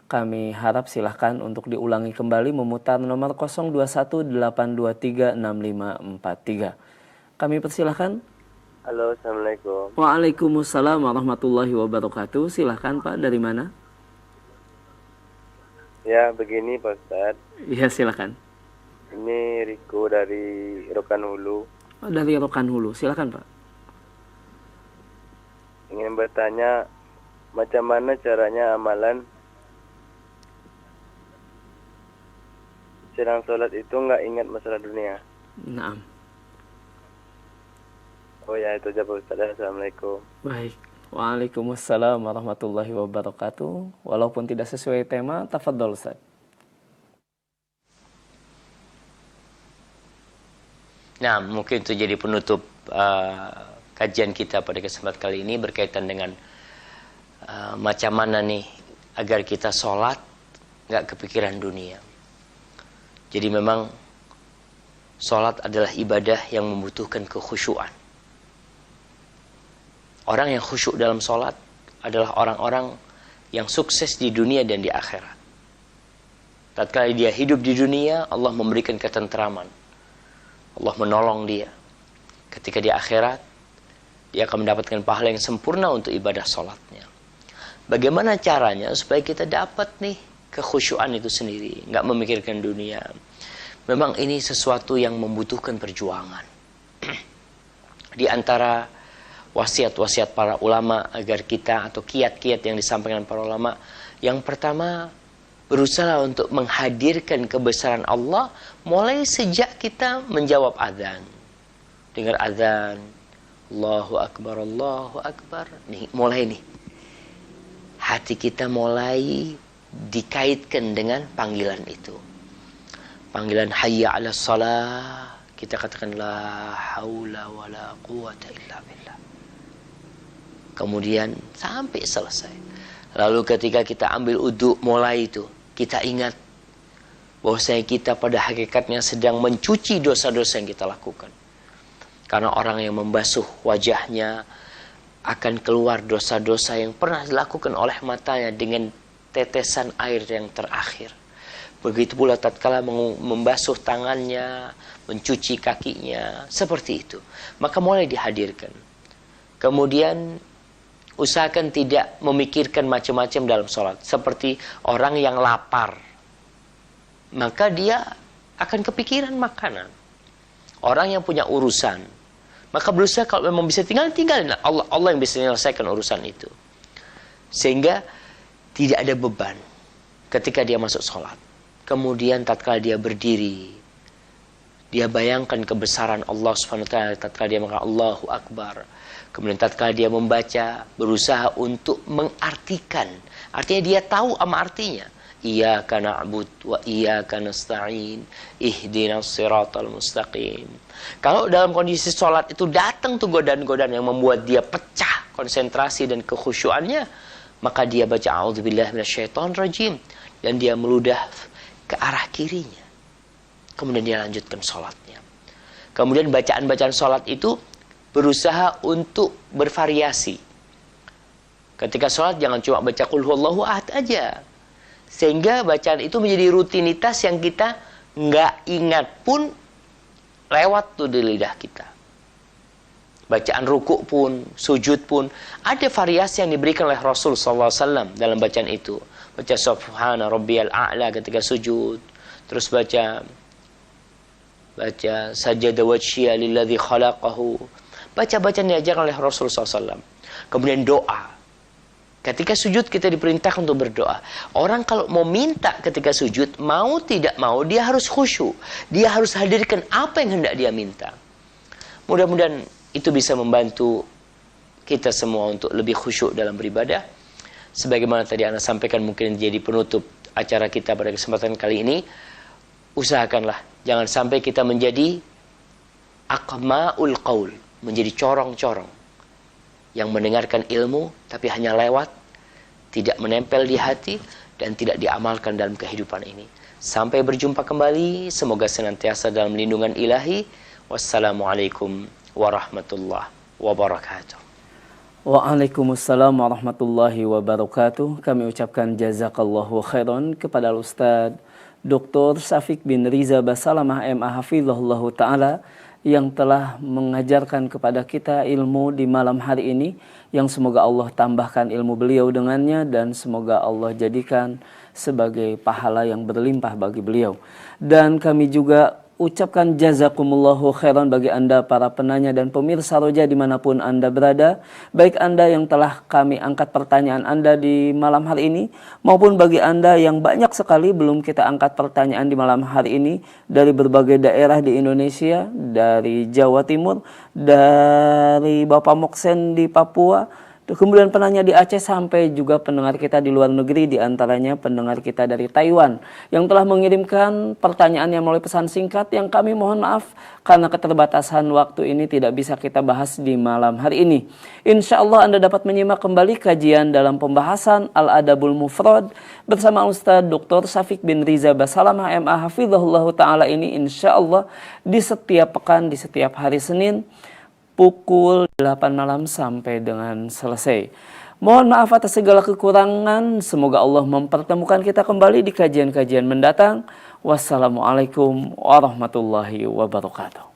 Kami harap silahkan untuk diulangi kembali memutar nomor 021-823-6543. Kami persilahkan. Halo, Assalamualaikum. Waalaikumsalam warahmatullahi wabarakatuh. Silahkan Pak, dari mana? Ya, begini Pak Ustadz. Iya, silahkan. Ini Riko dari Rokan Hulu. Oh, dari Rokan Hulu, silahkan Pak. Ingin bertanya, macam mana caranya amalan sedang sholat itu nggak ingat masalah dunia? Naam. Oh ya, itu aja Pak Ustadz. Assalamualaikum. Baik. Waalaikumsalam warahmatullahi wabarakatuh. Walaupun tidak sesuai tema, tafadhol Ustaz. Nah, mungkin itu jadi penutup kajian kita pada kesempatan kali ini berkaitan dengan macam mana nih agar kita sholat nggak kepikiran dunia. Jadi memang sholat adalah ibadah yang membutuhkan kekhusyuan. Orang yang khusyuk dalam sholat adalah orang-orang yang sukses di dunia dan di akhirat. Tatkala dia hidup di dunia, Allah memberikan ketentraman. Allah menolong dia. Ketika di akhirat, dia akan mendapatkan pahala yang sempurna untuk ibadah sholatnya. Bagaimana caranya supaya kita dapat nih kekhusyuan itu sendiri, nggak memikirkan dunia. Memang ini sesuatu yang membutuhkan perjuangan. Di antara wasiat-wasiat para ulama agar kita, atau kiat-kiat yang disampaikan para ulama, yang pertama berusaha untuk menghadirkan kebesaran Allah mulai sejak kita menjawab azan. Dengar azan, Allahu Akbar, Allahu Akbar. Nih, mulai nih. Hati kita mulai dikaitkan dengan panggilan itu. Panggilan hayya 'alas shalah, kita katakan la haula wala quwata illa billah. Kemudian sampai selesai. Lalu ketika kita ambil udhu mulai itu, kita ingat bahwasanya kita pada hakikatnya sedang mencuci dosa-dosa yang kita lakukan. Karena orang yang membasuh wajahnya akan keluar dosa-dosa yang pernah dilakukan oleh matanya dengan tetesan air yang terakhir. Begitu pula tatkala membasuh tangannya, mencuci kakinya, seperti itu. Maka mulai dihadirkan. Kemudian usahakan tidak memikirkan macam-macam dalam sholat. Seperti orang yang lapar, maka dia akan kepikiran makanan. Orang yang punya urusan, maka berusaha kalau memang bisa tinggalin. Allah yang bisa menyelesaikan urusan itu. Sehingga tidak ada beban ketika dia masuk sholat. Kemudian tatkala dia berdiri, dia bayangkan kebesaran Allah Subhanahu wa taala tatkala dia mengatakan Allahu Akbar. Kemudian tatkala dia membaca, berusaha untuk mengartikan. Artinya dia tahu ama artinya. Iyyaka na'budu wa iyyaka nasta'in. Ihdinas siratal mustaqim. Kalau dalam kondisi sholat itu datang tuh godaan-godaan yang membuat dia pecah konsentrasi dan kekhusyuannya, maka dia baca a'udzubillahi minasyaitonir rajim dan dia meludah ke arah kirinya. Kemudian dia lanjutkan sholatnya. Kemudian bacaan-bacaan sholat itu berusaha untuk bervariasi. Ketika sholat jangan cuma baca qul huwallahu ahad aja. Sehingga bacaan itu menjadi rutinitas yang kita nggak ingat pun lewat tuh di lidah kita. Bacaan ruku pun, sujud pun, ada variasi yang diberikan oleh Rasul SAW dalam bacaan itu. Baca subhana rabbiyal a'la ketika sujud. Terus baca sajada wajhiya lilladzi khalaqahu. Baca-bacaan diajarkan oleh Rasul SAW. Kemudian doa. Ketika sujud kita diperintahkan untuk berdoa. Orang kalau mau minta ketika sujud, mau tidak mau dia harus khusyuk. Dia harus hadirkan apa yang hendak dia minta. Mudah-mudahan itu bisa membantu kita semua untuk lebih khusyuk dalam beribadah. Sebagaimana tadi Anda sampaikan mungkin jadi penutup acara kita pada kesempatan kali ini. Usahakanlah jangan sampai kita menjadi aqma'ul qaul, menjadi corong-corong yang mendengarkan ilmu tapi hanya lewat, tidak menempel di hati dan tidak diamalkan dalam kehidupan ini. Sampai berjumpa kembali, semoga senantiasa dalam lindungan ilahi. Wassalamualaikum warahmatullahi wabarakatuh. Waalaikumsalam warahmatullahi wabarakatuh. Kami ucapkan jazakallahu khairan kepada Ustadz Dr. Syafiq bin Riza Basalamah MA Hafizahullahu Ta'ala yang telah mengajarkan kepada kita ilmu di malam hari ini, yang semoga Allah tambahkan ilmu beliau dengannya dan semoga Allah jadikan sebagai pahala yang berlimpah bagi beliau. Dan kami juga ucapkan jazakumullahu khairan bagi Anda para penanya dan pemirsa Roja dimanapun Anda berada, baik Anda yang telah kami angkat pertanyaan Anda di malam hari ini maupun bagi Anda yang banyak sekali belum kita angkat pertanyaan di malam hari ini dari berbagai daerah di Indonesia, dari Jawa Timur, dari Bapak Moksen di Papua, kemudian penanya di Aceh, sampai juga pendengar kita di luar negeri, di antaranya pendengar kita dari Taiwan yang telah mengirimkan pertanyaannya melalui pesan singkat yang kami mohon maaf karena keterbatasan waktu ini tidak bisa kita bahas di malam hari ini. Insya Allah Anda dapat menyimak kembali kajian dalam pembahasan Al-Adabul Mufrad bersama Ustadz Dr. Syafiq bin Riza Basalamah MA Hafizahullah Ta'ala ini insya Allah di setiap pekan, di setiap hari Senin pukul 8 malam sampai dengan selesai. Mohon maaf atas segala kekurangan. Semoga Allah mempertemukan kita kembali di kajian-kajian mendatang. Wassalamualaikum warahmatullahi wabarakatuh.